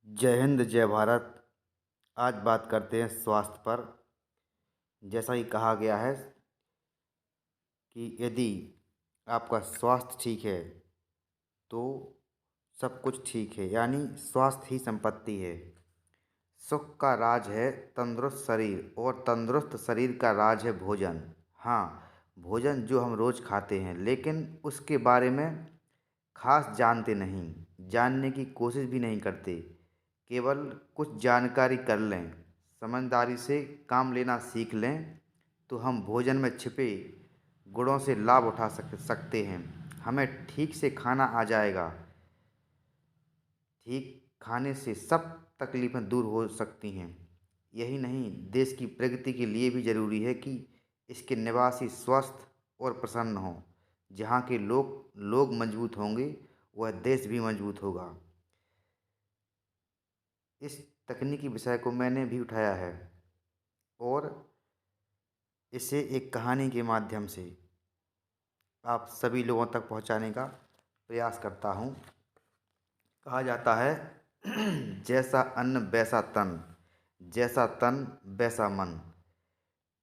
जय हिंद जय भारत। आज बात करते हैं स्वास्थ्य पर। जैसा कि कहा गया है कि यदि आपका स्वास्थ्य ठीक है तो सब कुछ ठीक है, यानी स्वास्थ्य ही संपत्ति है। सुख का राज है तंदुरुस्त शरीर और तंदुरुस्त शरीर का राज है भोजन। हाँ, भोजन जो हम रोज़ खाते हैं, लेकिन उसके बारे में खास जानते नहीं, जानने की कोशिश भी नहीं करते। केवल कुछ जानकारी कर लें, समझदारी से काम लेना सीख लें तो हम भोजन में छिपे गुणों से लाभ उठा सकते हैं। हमें ठीक से खाना आ जाएगा। ठीक खाने से सब तकलीफ़ें दूर हो सकती हैं। यही नहीं, देश की प्रगति के लिए भी ज़रूरी है कि इसके निवासी स्वस्थ और प्रसन्न हों। जहाँ के लोग मजबूत होंगे, वह देश भी मजबूत होगा। इस तकनीकी विषय को मैंने भी उठाया है और इसे एक कहानी के माध्यम से आप सभी लोगों तक पहुंचाने का प्रयास करता हूं। कहा जाता है जैसा अन्न वैसा तन, जैसा तन वैसा मन।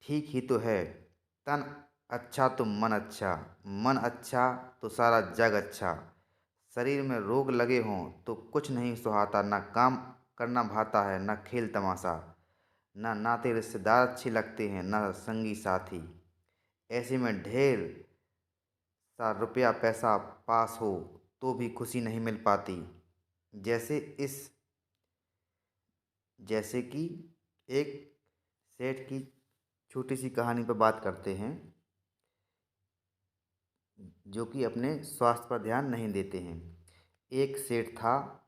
ठीक ही तो है, तन अच्छा तो मन अच्छा, मन अच्छा तो सारा जग अच्छा। शरीर में रोग लगे हों तो कुछ नहीं सुहाता, ना काम करना भाता है, ना खेल तमाशा, ना नाते रिश्तेदार अच्छे लगते हैं, ना संगी साथी। ऐसे में ढेर सा रुपया पैसा पास हो तो भी खुशी नहीं मिल पाती। जैसे इस जैसे कि एक सेठ की छोटी सी कहानी पर बात करते हैं, जो कि अपने स्वास्थ्य पर ध्यान नहीं देते हैं। एक सेठ था,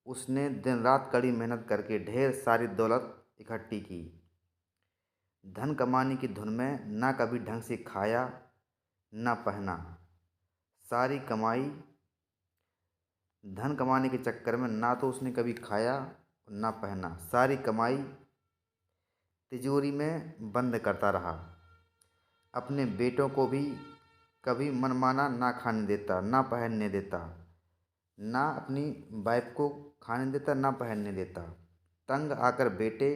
उसने दिन रात कड़ी मेहनत करके ढेर सारी दौलत इकट्ठी की। धन कमाने की धुन में ना कभी ढंग से खाया ना पहना। सारी कमाई धन कमाने के चक्कर में ना तो उसने कभी खाया ना पहना, सारी कमाई तिजोरी में बंद करता रहा। अपने बेटों को भी कभी मनमाना ना खाने देता ना पहनने देता, ना अपनी वाइफ को खाने देता ना पहनने देता। तंग आकर बेटे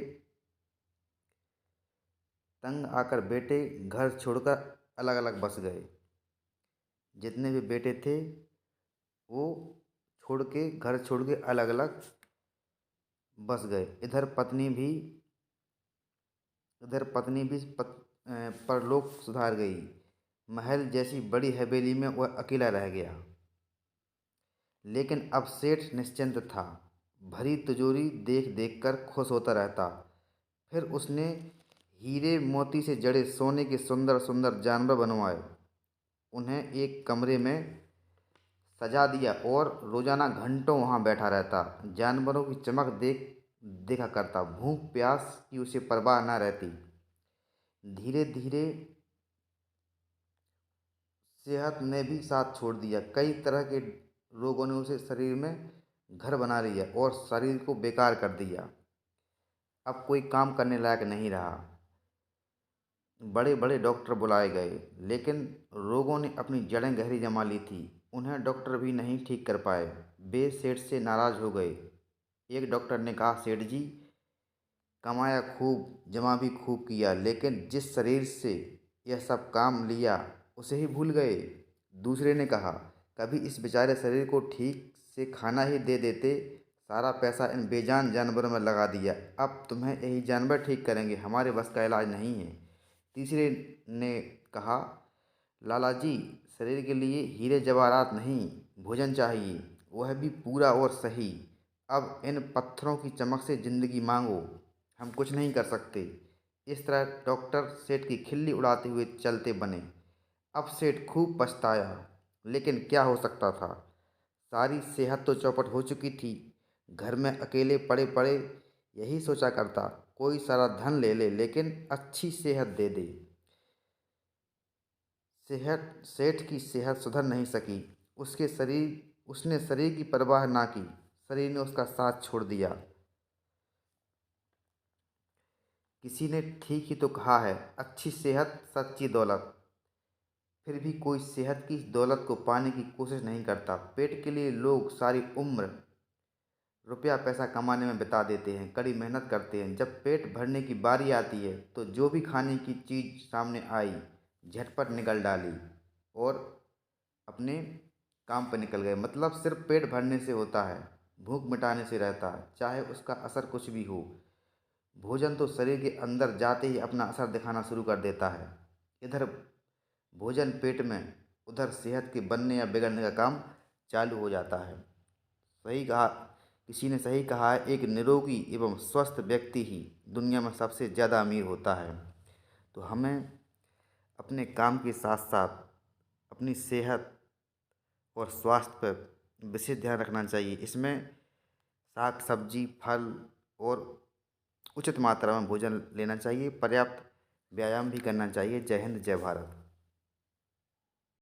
तंग आकर बेटे घर छोड़कर अलग अलग बस गए। जितने भी बेटे थे वो घर छोड़ के अलग अलग बस गए। इधर पत्नी भी परलोक सुधार गई। महल जैसी बड़ी हवेली में वह अकेला रह गया। लेकिन अब सेठ निश्चिंत था। भरी तिजोरी देख देख कर खुश होता रहता। फिर उसने हीरे मोती से जड़े सोने के सुंदर सुंदर जानवर बनवाए, उन्हें एक कमरे में सजा दिया और रोजाना घंटों वहाँ बैठा रहता। जानवरों की चमक देखा करता। भूख प्यास की उसे परवाह न रहती। धीरे धीरे सेहत ने भी साथ छोड़ दिया। कई तरह के रोगों ने उसे शरीर में घर बना लिया और शरीर को बेकार कर दिया। अब कोई काम करने लायक नहीं रहा। बड़े बड़े डॉक्टर बुलाए गए, लेकिन रोगों ने अपनी जड़ें गहरी जमा ली थी। उन्हें डॉक्टर भी नहीं ठीक कर पाए। वे सेठ से नाराज हो गए। एक डॉक्टर ने कहा, सेठ जी, कमाया खूब, जमा भी खूब किया, लेकिन जिस शरीर से यह सब काम लिया उसे ही भूल गए। दूसरे ने कहा, कभी इस बेचारे शरीर को ठीक से खाना ही दे देते, सारा पैसा इन बेजान जानवरों में लगा दिया। अब तुम्हें यही जानवर ठीक करेंगे, हमारे बस का इलाज नहीं है। तीसरे ने कहा, लाला जी, शरीर के लिए हीरे जवाहरात नहीं, भोजन चाहिए, वह भी पूरा और सही। अब इन पत्थरों की चमक से जिंदगी मांगो, हम कुछ नहीं कर सकते। इस तरह डॉक्टर सेठ की खिल्ली उड़ाते हुए चलते बने। अब सेठ खूब पछताया, लेकिन क्या हो सकता था। सारी सेहत तो चौपट हो चुकी थी। घर में अकेले पड़े पड़े यही सोचा करता, कोई सारा धन ले ले, लेकिन अच्छी सेहत दे दे। सेहत सेठ की सेहत सुधर नहीं सकी। उसने शरीर की परवाह ना की। शरीर ने उसका साथ छोड़ दिया। किसी ने ठीक ही तो कहा है, अच्छी सेहत सच्ची दौलत। फिर भी कोई सेहत की दौलत को पाने की कोशिश नहीं करता। पेट के लिए लोग सारी उम्र रुपया पैसा कमाने में बिता देते हैं, कड़ी मेहनत करते हैं। जब पेट भरने की बारी आती है तो जो भी खाने की चीज़ सामने आई झटपट निगल डाली और अपने काम पर निकल गए। मतलब सिर्फ पेट भरने से होता है, भूख मिटाने से रहता है, चाहे उसका असर कुछ भी हो। भोजन तो शरीर के अंदर जाते ही अपना असर दिखाना शुरू कर देता है। इधर भोजन पेट में, उधर सेहत के बनने या बिगड़ने का काम चालू हो जाता है। सही कहा, किसी ने सही कहा है, एक निरोगी एवं स्वस्थ व्यक्ति ही दुनिया में सबसे ज़्यादा अमीर होता है। तो हमें अपने काम के साथ साथ अपनी सेहत और स्वास्थ्य पर विशेष ध्यान रखना चाहिए। इसमें साग सब्जी फल और उचित मात्रा में भोजन लेना चाहिए। पर्याप्त व्यायाम भी करना चाहिए। जय हिंद, जय भारत।